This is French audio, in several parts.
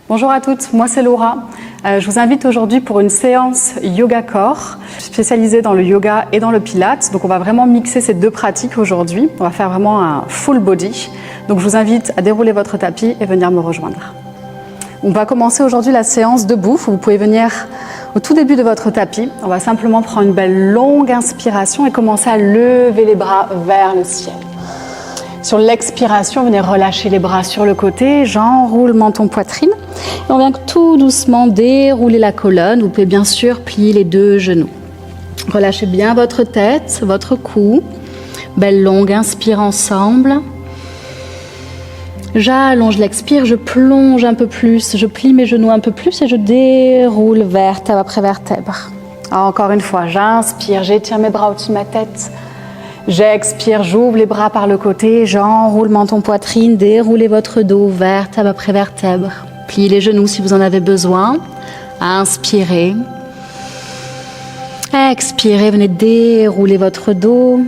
Bonjour à toutes, moi c'est Laura. Je vous invite aujourd'hui pour une séance yoga corps spécialisée dans le yoga et dans le pilates. Donc on va vraiment mixer ces deux pratiques aujourd'hui. On va faire vraiment un full body. Donc je vous invite à dérouler votre tapis et venir me rejoindre. On va commencer aujourd'hui la séance debout. Vous pouvez venir au tout début de votre tapis. On va simplement prendre une belle longue inspiration et commencer à lever les bras vers le ciel. Sur l'expiration, venez relâcher les bras sur le côté, j'enroule menton poitrine. Et on vient tout doucement dérouler la colonne. Vous pouvez bien sûr plier les deux genoux. Relâchez bien votre tête, votre cou. Belle longue inspire ensemble. J'allonge l'expire, je plonge un peu plus, je plie mes genoux un peu plus et je déroule vertèbre après vertèbre. Encore une fois, j'inspire, j'étire mes bras au-dessus de ma tête. J'expire, j'ouvre les bras par le côté, j'enroule menton poitrine, déroulez votre dos, vertèbre après vertèbre. Pliez les genoux si vous en avez besoin. Inspirez. Expirez, venez dérouler votre dos.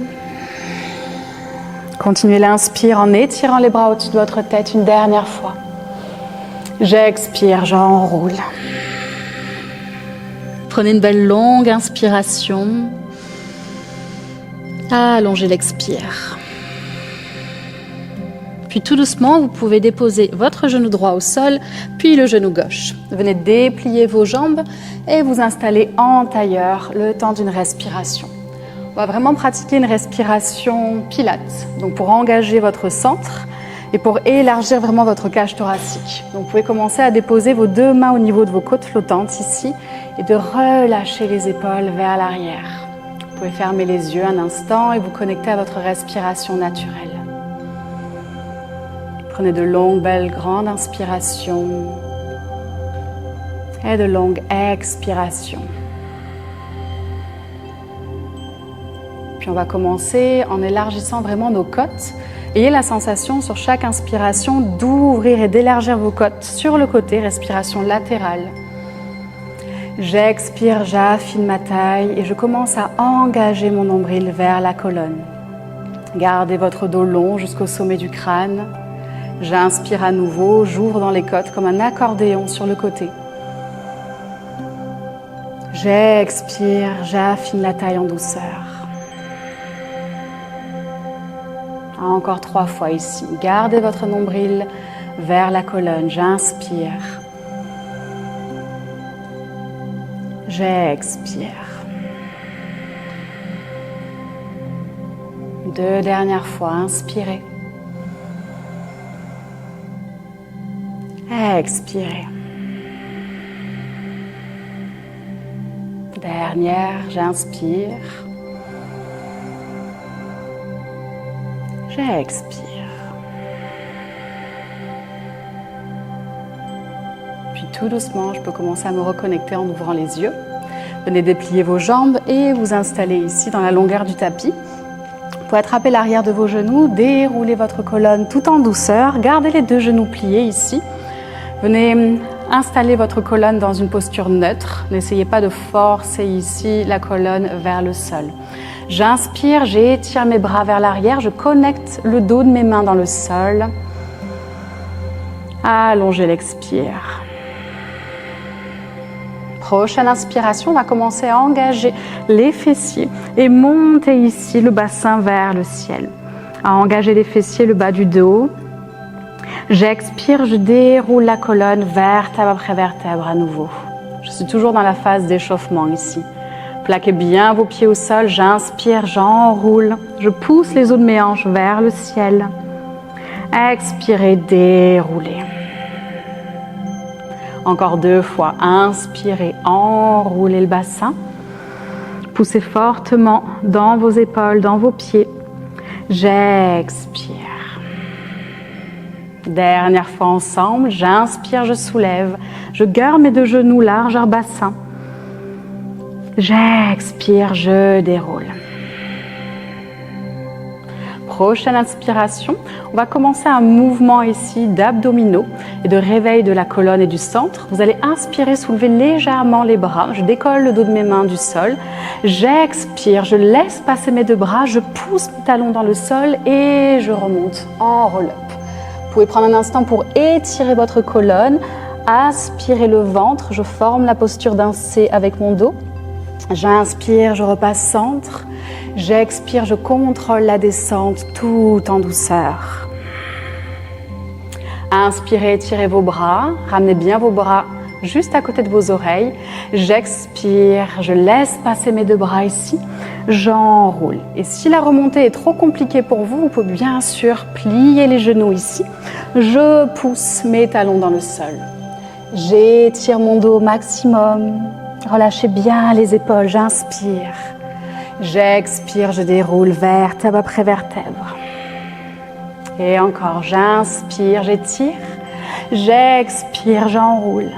Continuez l'inspire en étirant les bras au-dessus de votre tête une dernière fois. J'expire, j'enroule. Prenez une belle longue inspiration. Allongez l'expire. Puis tout doucement, vous pouvez déposer votre genou droit au sol, puis le genou gauche. Venez déplier vos jambes et vous installer en tailleur le temps d'une respiration. On va vraiment pratiquer une respiration pilates, donc pour engager votre centre et pour élargir vraiment votre cage thoracique. Donc vous pouvez commencer à déposer vos deux mains au niveau de vos côtes flottantes ici et de relâcher les épaules vers l'arrière. Vous pouvez fermer les yeux un instant et vous connecter à votre respiration naturelle. Prenez de longues, belles, grandes inspirations et de longues expirations. Puis on va commencer en élargissant vraiment nos côtes. Ayez la sensation sur chaque inspiration d'ouvrir et d'élargir vos côtes sur le côté, respiration latérale. J'expire, j'affine ma taille et je commence à engager mon nombril vers la colonne. Gardez votre dos long jusqu'au sommet du crâne. J'inspire à nouveau, j'ouvre dans les côtes comme un accordéon sur le côté. J'expire, j'affine la taille en douceur. Encore 3 fois ici. Gardez votre nombril vers la colonne. J'inspire. J'expire. 2 dernières fois, inspirez. Expirez. Dernière, j'inspire. J'expire. Puis tout doucement, je peux commencer à me reconnecter en ouvrant les yeux. Venez déplier vos jambes et vous installer ici dans la longueur du tapis. Vous pouvez attraper l'arrière de vos genoux, dérouler votre colonne tout en douceur. Gardez les deux genoux pliés ici. Venez installer votre colonne dans une posture neutre. N'essayez pas de forcer ici la colonne vers le sol. J'inspire, j'étire mes bras vers l'arrière, je connecte le dos de mes mains dans le sol. Allongez l'expire. Prochaine inspiration, on va commencer à engager les fessiers et monter ici le bassin vers le ciel. À engager les fessiers, le bas du dos. J'expire, je déroule la colonne vertèbre après vertèbre à nouveau. Je suis toujours dans la phase d'échauffement ici. Plaquez bien vos pieds au sol, j'inspire, j'enroule, je pousse les os de mes hanches vers le ciel. Expirez, déroulez. Encore 2 fois, inspirez, enroulez le bassin. Poussez fortement dans vos épaules, dans vos pieds. J'expire. Dernière fois ensemble, j'inspire, je soulève. Je garde mes deux genoux, largeur bassin. J'expire, je déroule. Prochaine inspiration, on va commencer un mouvement ici d'abdominaux et de réveil de la colonne et du centre. Vous allez inspirer, soulever légèrement les bras. Je décolle le dos de mes mains du sol. J'expire, je laisse passer mes deux bras, je pousse mes talons dans le sol et je remonte en roll-up. Vous pouvez prendre un instant pour étirer votre colonne, aspirer le ventre, je forme la posture d'un C avec mon dos. J'inspire, je repasse centre. J'expire, je contrôle la descente tout en douceur. Inspirez, étirez vos bras, ramenez bien vos bras juste à côté de vos oreilles. J'expire, je laisse passer mes deux bras ici, j'enroule. Et si la remontée est trop compliquée pour vous, vous pouvez bien sûr plier les genoux ici. Je pousse mes talons dans le sol. J'étire mon dos au maximum. Relâchez bien les épaules, j'inspire. J'expire, je déroule vertèbre après vertèbre. Et encore, j'inspire, j'étire. J'expire, j'enroule.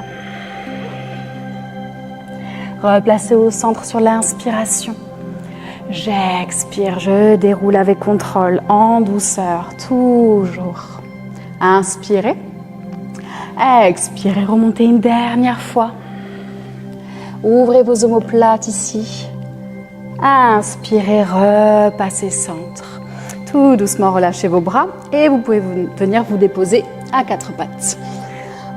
Replacez au centre sur l'inspiration. J'expire, je déroule avec contrôle, en douceur, toujours. Inspirez. Expirez, remontez une dernière fois. Ouvrez vos omoplates ici. Inspirez, repassez centre. Tout doucement, relâchez vos bras et vous pouvez venir vous déposer à quatre pattes.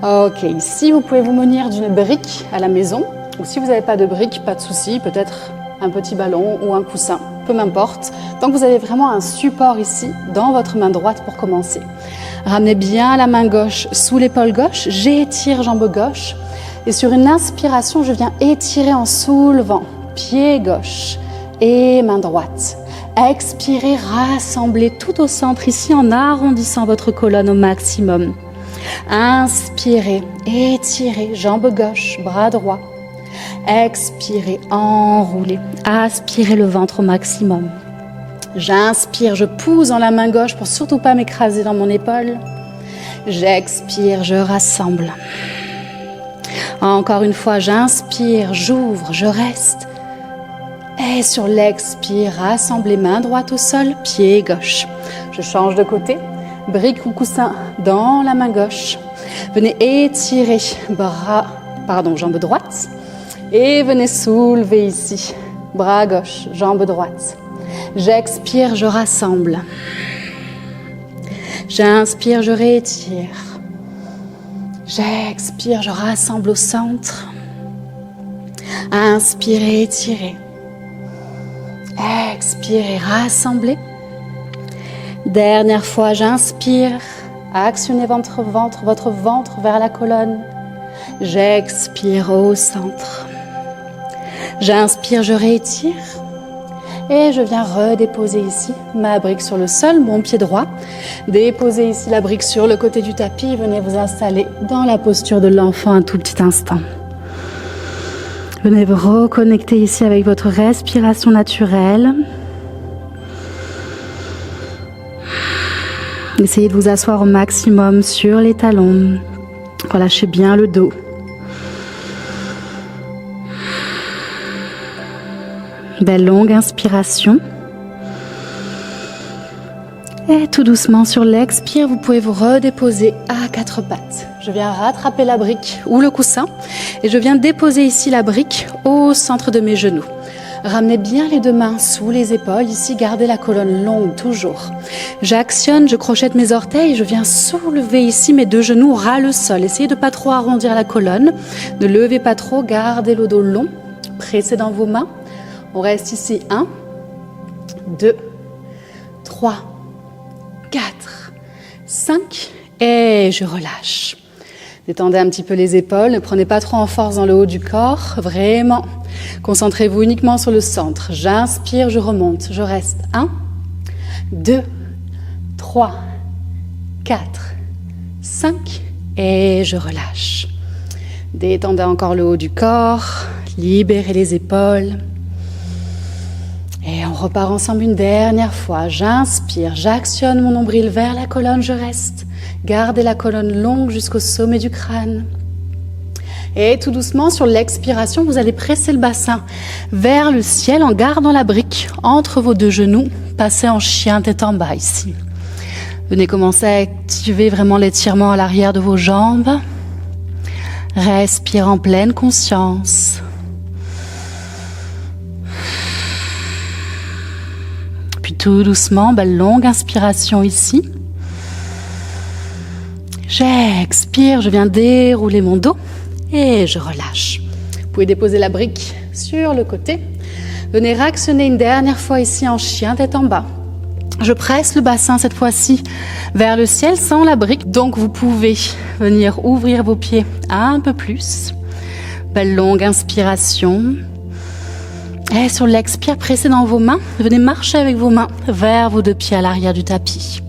Ok, ici vous pouvez vous munir d'une brique à la maison. Ou si vous n'avez pas de brique, pas de souci, peut-être un petit ballon ou un coussin, peu m'importe. Donc vous avez vraiment un support ici dans votre main droite pour commencer. Ramenez bien la main gauche sous l'épaule gauche, j'étire jambe gauche. Et sur une inspiration, je viens étirer en soulevant pied gauche et main droite. Expirez, rassemblez tout au centre ici en arrondissant votre colonne au maximum. Inspirez, étirez, jambe gauche, bras droit. Expirez, enroulez, aspirez le ventre au maximum. J'inspire, je pousse dans la main gauche pour surtout pas m'écraser dans mon épaule. J'expire, je rassemble. Encore une fois, j'inspire, j'ouvre, je reste. Et sur l'expire, rassemblez main droite au sol, pied gauche. Je change de côté, brique ou coussin dans la main gauche. Venez étirer jambe droite. Et venez soulever ici, bras gauche, jambe droite. J'expire, je rassemble. J'inspire, je réétire. J'expire, je rassemble au centre. Inspirez, étirez. Expirez, rassemblez. Dernière fois, j'inspire. Actionnez votre ventre vers la colonne. J'expire au centre. J'inspire, je réétire. Et je viens redéposer ici ma brique sur le sol, mon pied droit. Déposez ici la brique sur le côté du tapis. Venez vous installer dans la posture de l'enfant un tout petit instant. Venez vous reconnecter ici avec votre respiration naturelle. Essayez de vous asseoir au maximum sur les talons. Relâchez bien le dos. Belle longue inspiration. Et tout doucement sur l'expire, vous pouvez vous redéposer à quatre pattes. Je viens rattraper la brique ou le coussin et je viens déposer ici la brique au centre de mes genoux. Ramenez bien les deux mains sous les épaules. Ici, gardez la colonne longue, toujours. J'actionne, je crochette mes orteils. Je viens soulever ici mes deux genoux ras le sol. Essayez de ne pas trop arrondir la colonne. Ne levez pas trop, gardez le dos long. Pressez dans vos mains. On reste ici. 1, 2, 3, 4, 5. Et je relâche. Détendez un petit peu les épaules. Ne prenez pas trop en force dans le haut du corps. Vraiment. Concentrez-vous uniquement sur le centre. J'inspire, je remonte. Je reste. 1, 2, 3, 4, 5. Et je relâche. Détendez encore le haut du corps. Libérez les épaules. Et on repart ensemble une dernière fois. J'inspire, j'actionne mon nombril vers la colonne, je reste. Gardez la colonne longue jusqu'au sommet du crâne. Et tout doucement, sur l'expiration, vous allez presser le bassin vers le ciel en gardant la brique entre vos deux genoux. Passez en chien tête en bas ici. Venez commencer à activer vraiment l'étirement à l'arrière de vos jambes. Respire en pleine conscience. Puis tout doucement, belle longue inspiration ici. J'expire, je viens dérouler mon dos et je relâche. Vous pouvez déposer la brique sur le côté. Venez réactionner une dernière fois ici en chien tête en bas. Je presse le bassin cette fois-ci vers le ciel sans la brique. Donc vous pouvez venir ouvrir vos pieds un peu plus. Belle longue inspiration. Et sur l'expire, pressez dans vos mains. Venez marcher avec vos mains vers vos 2 pieds à l'arrière du tapis.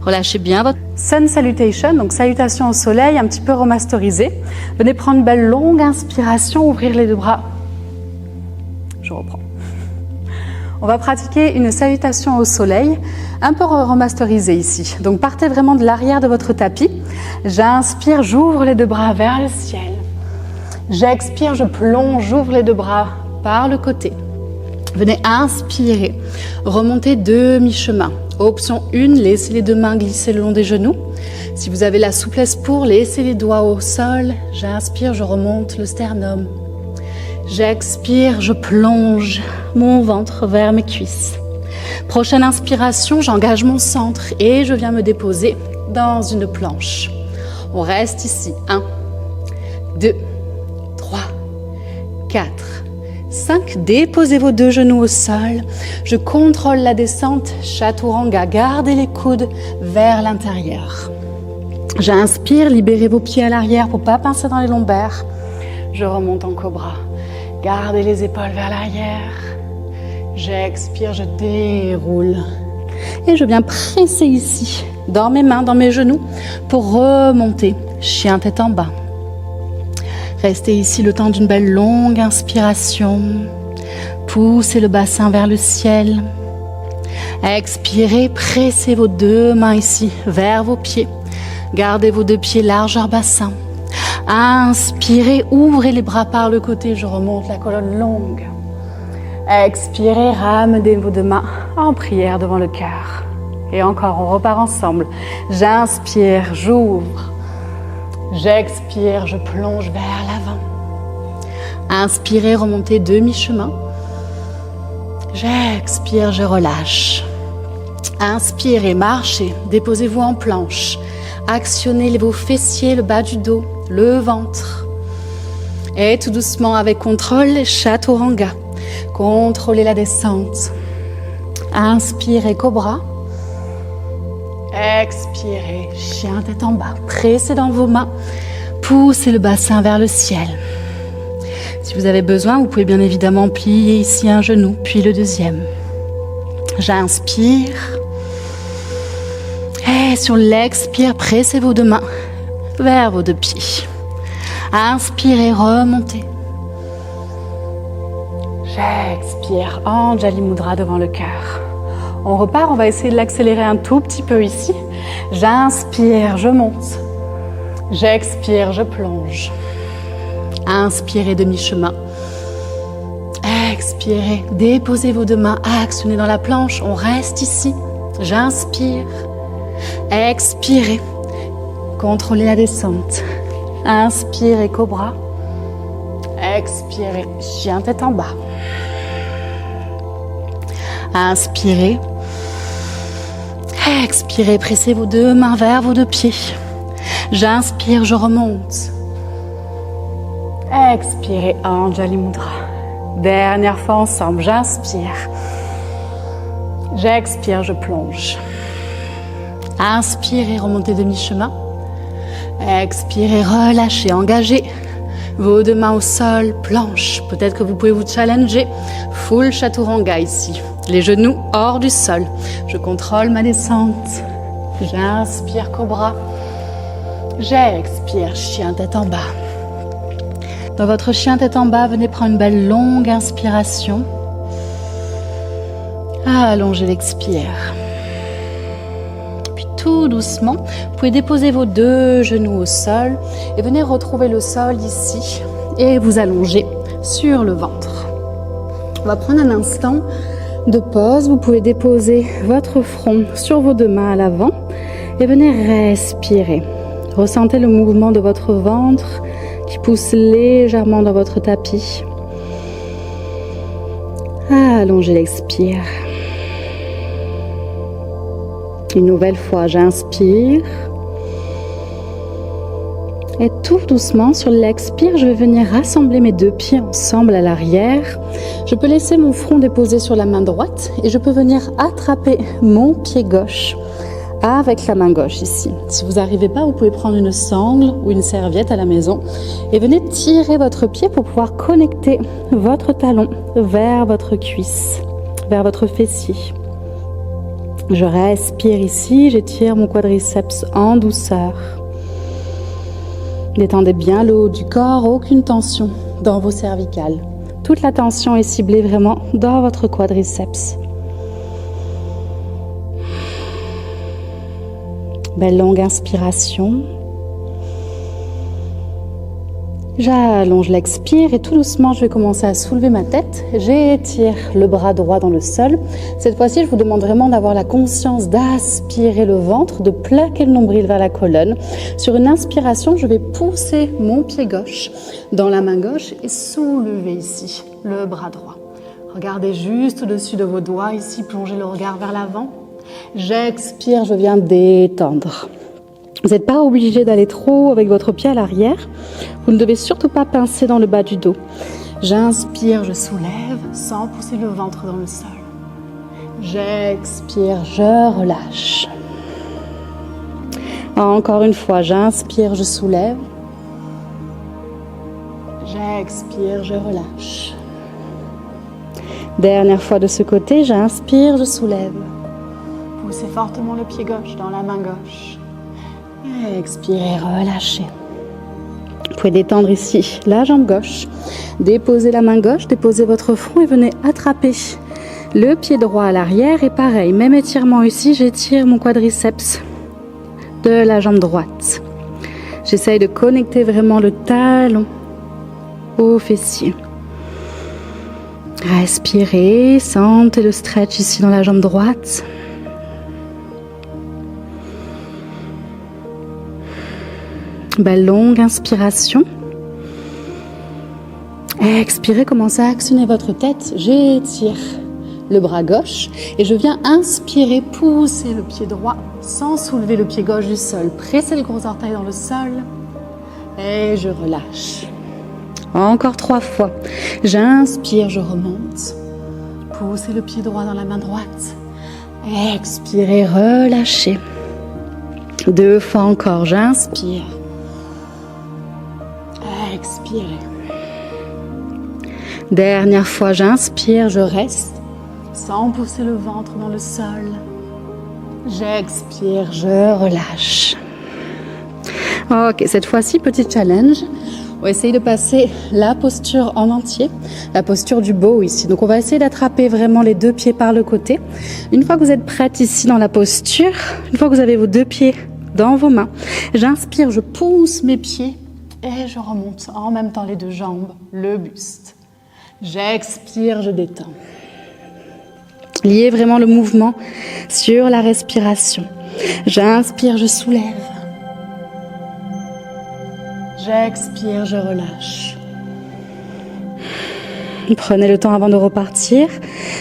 Relâchez bien votre Sun Salutation, donc salutation au soleil, un petit peu remasterisée. Venez prendre une belle longue inspiration, ouvrir les 2 bras. Je reprends. On va pratiquer une salutation au soleil, un peu remasterisée ici. Donc partez vraiment de l'arrière de votre tapis. J'inspire, j'ouvre les 2 bras vers le ciel. J'expire, je plonge, j'ouvre les 2 bras par le côté. Venez inspirer, remonter demi-chemin. Option 1, laissez les 2 mains glisser le long des genoux. Si vous avez la souplesse pour, laissez les doigts au sol. J'inspire, je remonte le sternum. J'expire, je plonge mon ventre vers mes cuisses. Prochaine inspiration, j'engage mon centre et je viens me déposer dans une planche. On reste ici. 1, 2, 3, 4, 5. Déposez vos 2 genoux au sol. Je contrôle la descente. Chaturanga. Gardez les coudes vers l'intérieur. J'inspire, libérez vos pieds à l'arrière pour ne pas pincer dans les lombaires. Je remonte en cobra. Gardez les épaules vers l'arrière. J'expire, je déroule. Et je viens presser ici, dans mes mains, dans mes genoux, pour remonter. Chien tête en bas. Restez ici le temps d'une belle longue inspiration. Poussez le bassin vers le ciel. Expirez, pressez vos 2 mains ici, vers vos pieds. Gardez vos 2 pieds largeur bassin. Inspirez, ouvrez les bras par le côté, je remonte la colonne longue. Expirez, ramenez vos 2 mains en prière devant le cœur. Et encore, on repart ensemble. J'inspire, j'ouvre. J'expire, je plonge vers l'avant. Inspirez, remontez demi-chemin. J'expire, je relâche. Inspirez, marchez, déposez-vous en planche. Actionnez vos fessiers, le bas du dos, le ventre. Et tout doucement, avec contrôle, Chaturanga. Contrôlez la descente. Inspirez, cobra. Expirez, chien tête en bas. Pressez dans vos mains. Poussez le bassin vers le ciel. Si vous avez besoin, vous pouvez bien évidemment plier ici un genou, puis le deuxième. J'inspire. Et sur l'expire, pressez vos 2 mains vers vos 2 pieds. Inspirez, remontez. J'expire, Anjali Mudra devant le cœur. On repart, on va essayer de l'accélérer un tout petit peu ici. J'inspire, je monte. J'expire, je plonge. Inspirez, demi-chemin. Expirez, déposez vos 2 mains, actionnez dans la planche. On reste ici. J'inspire. Expirez. Contrôlez la descente. Inspirez, cobra. Expirez, chien tête en bas. Inspirez. Expirez, pressez vos 2 mains vers vos 2 pieds. J'inspire, je remonte. Expirez, Anjali Mudra. Dernière fois ensemble, j'inspire. J'expire, je plonge. Inspirez, remontez demi-chemin. Expirez, relâchez, engagez vos 2 mains au sol, planche. Peut-être que vous pouvez vous challenger. Full Chaturanga ici. Les genoux hors du sol. Je contrôle ma descente. J'inspire, cobra. J'expire, chien tête en bas. Dans votre chien tête en bas, venez prendre une belle longue inspiration. Allongez l'expire. Puis tout doucement, vous pouvez déposer vos 2 genoux au sol et venez retrouver le sol ici et vous allonger sur le ventre. On va prendre un instant de pause. Vous pouvez déposer votre front sur vos 2 mains à l'avant et venez respirer. Ressentez le mouvement de votre ventre qui pousse légèrement dans votre tapis. Allongez l'expire. Une nouvelle fois, j'inspire. Et tout doucement, sur l'expire, je vais venir rassembler mes deux pieds ensemble à l'arrière. Je peux laisser mon front déposé sur la main droite et je peux venir attraper mon pied gauche avec la main gauche ici. Si vous n'arrivez pas, vous pouvez prendre une sangle ou une serviette à la maison et venez tirer votre pied pour pouvoir connecter votre talon vers votre cuisse, vers votre fessier. Je respire ici, j'étire mon quadriceps en douceur. Détendez bien le haut du corps, aucune tension dans vos cervicales. Toute la tension est ciblée vraiment dans votre quadriceps. Belle longue inspiration. J'allonge l'expire et tout doucement, je vais commencer à soulever ma tête. J'étire le bras droit dans le sol. Cette fois-ci, je vous demande vraiment d'avoir la conscience d'aspirer le ventre, de plaquer le nombril vers la colonne. Sur une inspiration, je vais pousser mon pied gauche dans la main gauche et soulever ici le bras droit. Regardez juste au-dessus de vos doigts ici, plongez le regard vers l'avant. J'expire, je viens détendre. Vous n'êtes pas obligé d'aller trop avec votre pied à l'arrière. Vous ne devez surtout pas pincer dans le bas du dos. J'inspire, je soulève sans pousser le ventre dans le sol. J'expire, je relâche. Encore une fois, j'inspire, je soulève. J'expire, je relâche. Dernière fois de ce côté, j'inspire, je soulève. Poussez fortement le pied gauche dans la main gauche. Expirez, relâchez. Vous pouvez détendre ici la jambe gauche. Déposez la main gauche, déposez votre front et venez attraper le pied droit à l'arrière. Et pareil, même étirement ici, j'étire mon quadriceps de la jambe droite. J'essaye de connecter vraiment le talon au fessier. Respirez, sentez le stretch ici dans la jambe droite. Belle longue inspiration. Expirez, commencez à actionner votre tête. J'étire le bras gauche et je viens inspirer, pousser le pied droit sans soulever le pied gauche du sol. Pressez le gros orteil dans le sol et je relâche. Encore 3 fois. J'inspire, je remonte. Poussez le pied droit dans la main droite. Expirez, relâchez. 2 fois encore. J'inspire. Expirez. Dernière fois, j'inspire, je reste sans pousser le ventre dans le sol. J'expire, je relâche. Ok, cette fois-ci, petit challenge. On va essayer de passer la posture en entier, la posture du bow ici. Donc, on va essayer d'attraper vraiment les 2 pieds par le côté. Une fois que vous êtes prête ici dans la posture, une fois que vous avez vos 2 pieds dans vos mains, j'inspire, je pousse mes pieds et je remonte en même temps les 2 jambes, le buste. J'expire, je détends. Liez vraiment le mouvement sur la respiration. J'inspire, je soulève. J'expire, je relâche. Prenez le temps avant de repartir.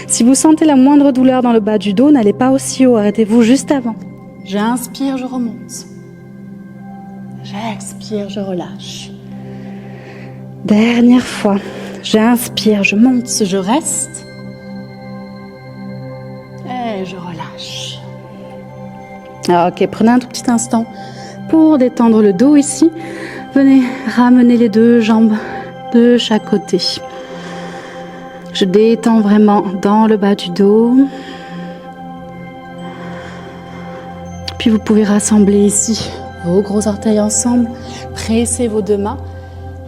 Si vous sentez la moindre douleur dans le bas du dos, n'allez pas aussi haut, arrêtez-vous juste avant. J'inspire, je remonte. J'expire, je relâche. Dernière fois. J'inspire, je monte, je reste. Et je relâche. Alors, ok, prenez un tout petit instant pour détendre le dos ici. Venez ramener les 2 jambes de chaque côté. Je détends vraiment dans le bas du dos. Puis vous pouvez rassembler ici vos gros orteils ensemble. Pressez vos 2 mains.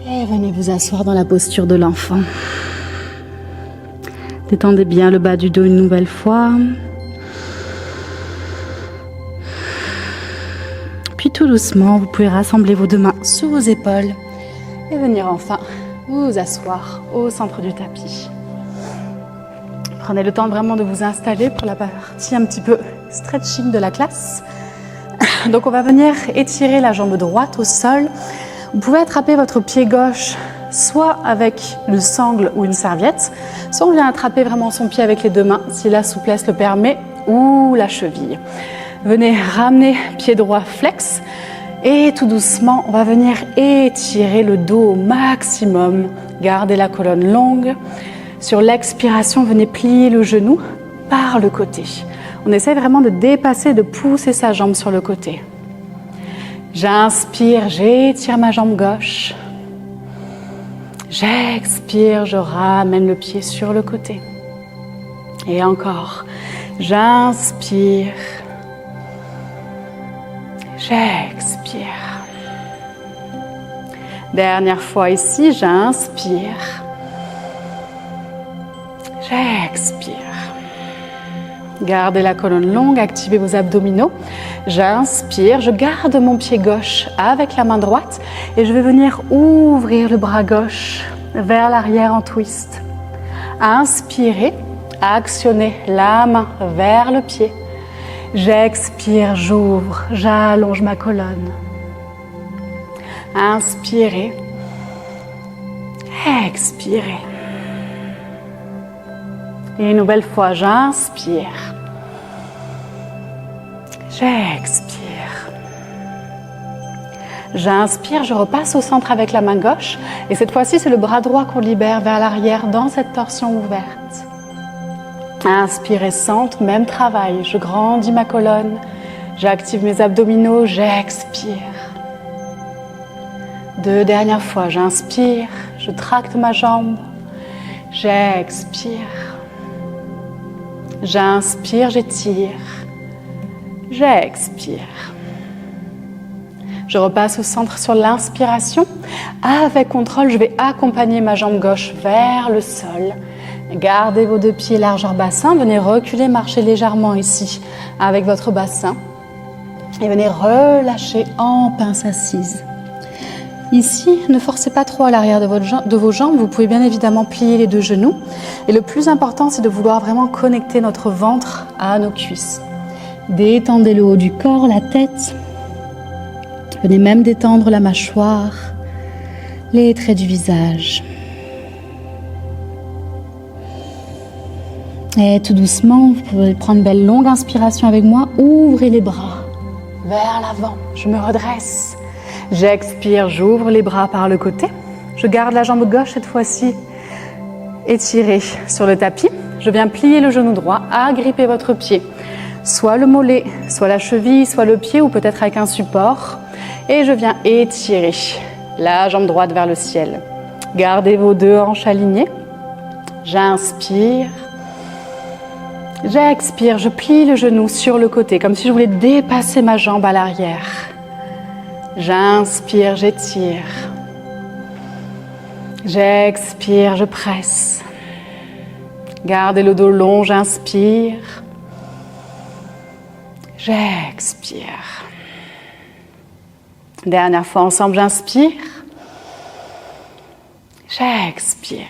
Et venez vous asseoir dans la posture de l'enfant. Détendez bien le bas du dos une nouvelle fois. Puis tout doucement, vous pouvez rassembler vos 2 mains sous vos épaules et venir enfin vous asseoir au centre du tapis. Prenez le temps vraiment de vous installer pour la partie un petit peu stretching de la classe. Donc on va venir étirer la jambe droite au sol. Vous pouvez attraper votre pied gauche soit avec une sangle ou une serviette, soit on vient attraper vraiment son pied avec les 2 mains si la souplesse le permet, ou la cheville. Venez ramener pied droit flex Et tout doucement, on va venir étirer le dos au maximum. Gardez la colonne longue. Sur l'expiration, venez plier le genou par le côté. On essaie vraiment de dépasser, de pousser sa jambe sur le côté. J'inspire, j'étire ma jambe gauche. J'expire, je ramène le pied sur le côté. Et encore, j'inspire. J'expire. Dernière fois ici, j'inspire. J'expire. Gardez la colonne longue, activez vos abdominaux. J'inspire, je garde mon pied gauche avec la main droite et je vais venir ouvrir le bras gauche vers l'arrière en twist. Inspirez, actionnez la main vers le pied. J'expire, j'ouvre, j'allonge ma colonne. Inspirez, expirez. Et une nouvelle fois, j'inspire. J'expire. J'inspire, je repasse au centre avec la main gauche. Et cette fois-ci, c'est le bras droit qu'on libère vers l'arrière dans cette torsion ouverte. Inspirez, centre, même travail. Je grandis ma colonne. J'active mes abdominaux, j'expire. Deux dernières fois, j'inspire, je tracte ma jambe. J'expire. J'inspire, j'étire. J'expire. Je repasse au centre sur l'inspiration. Avec contrôle, je vais accompagner ma jambe gauche vers le sol. Gardez vos deux pieds largeur bassin. Venez reculer, marcher légèrement ici avec votre bassin. Et venez relâcher en pince assise. Ici, ne forcez pas trop à l'arrière de vos jambes. Vous pouvez bien évidemment plier les deux genoux. Et le plus important, c'est de vouloir vraiment connecter notre ventre à nos cuisses. Détendez le haut du corps, la tête. Venez même détendre la mâchoire, les traits du visage. Et tout doucement, vous pouvez prendre une belle longue inspiration avec moi. Ouvrez les bras vers l'avant. Je me redresse. J'expire, j'ouvre les bras par le côté. Je garde la jambe gauche cette fois-ci étirée sur le tapis. Je viens plier le genou droit, agripper votre pied. Soit le mollet, soit la cheville, soit le pied ou peut-être avec un support. Et je viens étirer la jambe droite vers le ciel. Gardez vos deux hanches alignées. J'inspire. J'expire, je plie le genou sur le côté, comme si je voulais dépasser ma jambe à l'arrière. J'inspire, j'étire. J'expire, je presse. Gardez le dos long, j'inspire. J'expire. Dernière fois ensemble, j'inspire. J'expire.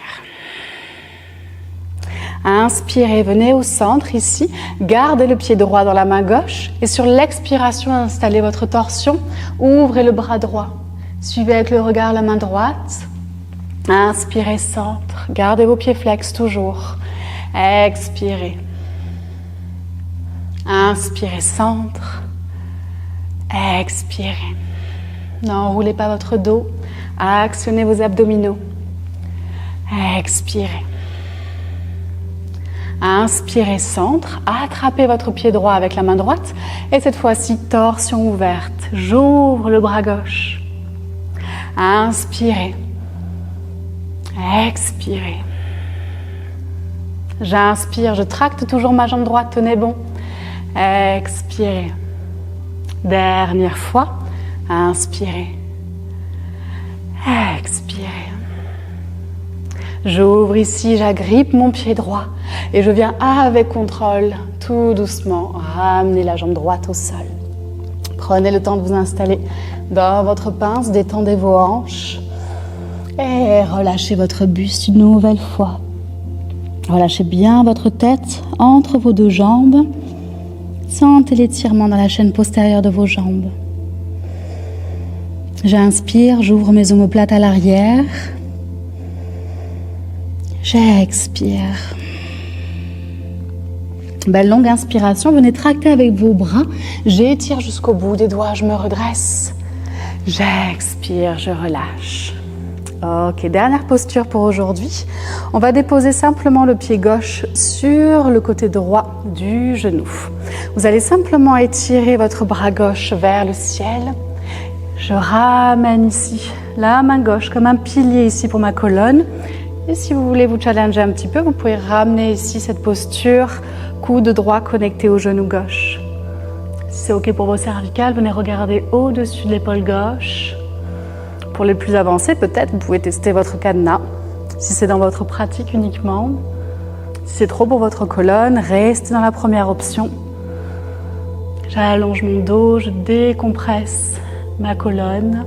Inspirez, venez au centre ici. Gardez le pied droit dans la main gauche. Et sur l'expiration, installez votre torsion. Ouvrez le bras droit. Suivez avec le regard la main droite. Inspirez, centre. Gardez vos pieds flex toujours. Expirez. Inspirez, centre. Expirez. N'enroulez pas votre dos. Actionnez vos abdominaux. Expirez. Inspirez, centre. Attrapez votre pied droit avec la main droite. Et cette fois-ci, torsion ouverte. J'ouvre le bras gauche. Inspirez. Expirez. J'inspire, je tracte toujours ma jambe droite. Tenez bon. Expirez. Dernière fois. Inspirez. Expirez. J'ouvre ici, j'agrippe mon pied droit et je viens avec contrôle, tout doucement, ramener la jambe droite au sol. Prenez le temps de vous installer dans votre pince, détendez vos hanches et relâchez votre buste une nouvelle fois. Relâchez bien votre tête entre vos deux jambes. Sentez l'étirement dans la chaîne postérieure de vos jambes. J'inspire, j'ouvre mes omoplates à l'arrière. J'expire. Belle longue inspiration. Venez tracter avec vos bras. J'étire jusqu'au bout des doigts. Je me redresse. J'expire, je relâche. Ok, dernière posture pour aujourd'hui. On va déposer simplement le pied gauche sur le côté droit du genou. Vous allez simplement étirer votre bras gauche vers le ciel. Je ramène ici la main gauche comme un pilier ici pour ma colonne. Et si vous voulez vous challenger un petit peu, vous pouvez ramener ici cette posture, coude droit connecté au genou gauche. Si c'est ok pour vos cervicales, venez regarder au-dessus de l'épaule gauche. Pour les plus avancés, peut-être, vous pouvez tester votre cadenas. Si c'est dans votre pratique uniquement. Si c'est trop pour votre colonne, restez dans la première option. J'allonge mon dos, je décompresse ma colonne.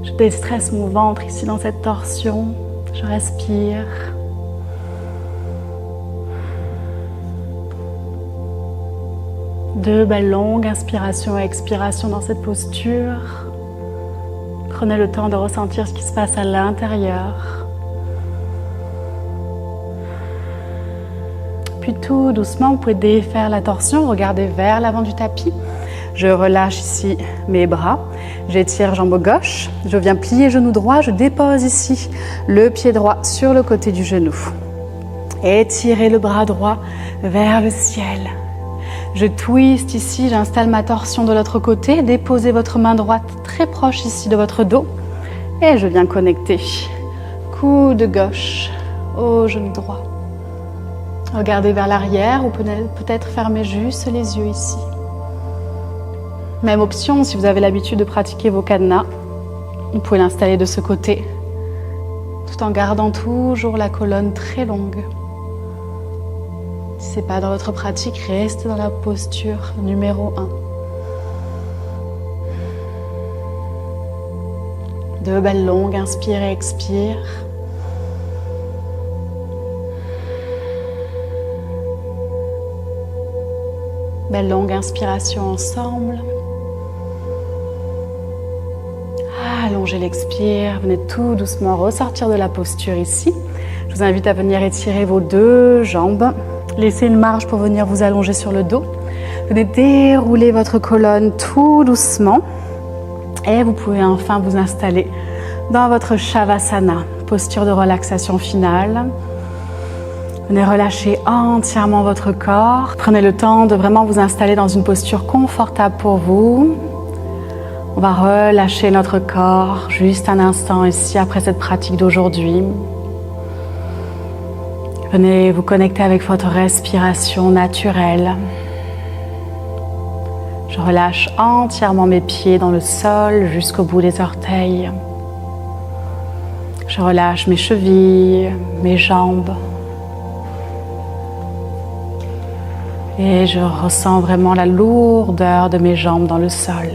Je déstresse mon ventre ici dans cette torsion. Je respire. Deux belles longues inspirations et expirations dans cette posture. Prenez le temps de ressentir ce qui se passe à l'intérieur. Puis tout doucement, vous pouvez défaire la torsion, regardez vers l'avant du tapis. Je relâche ici mes bras, j'étire jambe gauche, je viens plier genou droit, je dépose ici le pied droit sur le côté du genou. Étirez le bras droit vers le ciel. Je twist ici, j'installe ma torsion de l'autre côté. Déposez votre main droite très proche ici de votre dos. Et je viens connecter. Coude gauche au genou droit. Regardez vers l'arrière ou peut-être fermez juste les yeux ici. Même option, si vous avez l'habitude de pratiquer vos cadenas, vous pouvez l'installer de ce côté, tout en gardant toujours la colonne très longue. Si ce n'est pas dans votre pratique, restez dans la posture numéro 1. Deux belles longues, inspire et expire. Belle longue inspiration ensemble. Allongez l'expire, venez tout doucement ressortir de la posture ici. Je vous invite à venir étirer vos deux jambes. Laissez une marge pour venir vous allonger sur le dos. Venez dérouler votre colonne tout doucement. Et vous pouvez enfin vous installer dans votre Shavasana, posture de relaxation finale. Venez relâcher entièrement votre corps. Prenez le temps de vraiment vous installer dans une posture confortable pour vous. On va relâcher notre corps juste un instant ici après cette pratique d'aujourd'hui. Venez vous connecter avec votre respiration naturelle. Je relâche entièrement mes pieds dans le sol jusqu'au bout des orteils. Je relâche mes chevilles, mes jambes. Et je ressens vraiment la lourdeur de mes jambes dans le sol.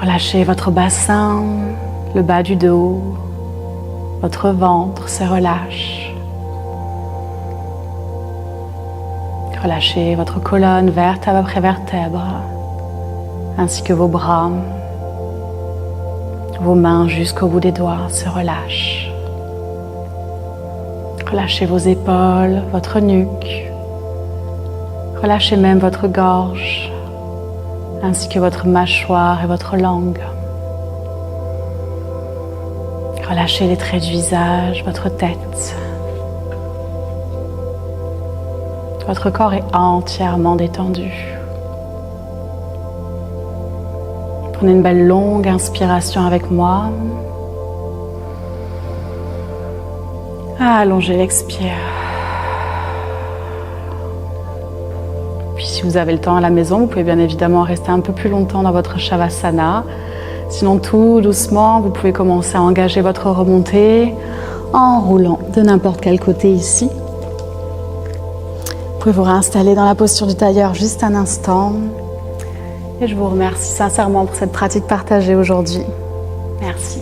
Relâchez votre bassin, le bas du dos, votre ventre se relâche. Relâchez votre colonne vertèbre après vertèbre, ainsi que vos bras. Vos mains jusqu'au bout des doigts se relâchent. Relâchez vos épaules, votre nuque. Relâchez même votre gorge, ainsi que votre mâchoire et votre langue. Relâchez les traits du visage, votre tête. Votre corps est entièrement détendu. Prenez une belle longue inspiration avec moi. Allongez l'expire. Puis si vous avez le temps à la maison, vous pouvez bien évidemment rester un peu plus longtemps dans votre Shavasana. Sinon, tout doucement, vous pouvez commencer à engager votre remontée en roulant de n'importe quel côté ici. Vous pouvez vous réinstaller dans la posture du tailleur juste un instant. Et je vous remercie sincèrement pour cette pratique partagée aujourd'hui. Merci.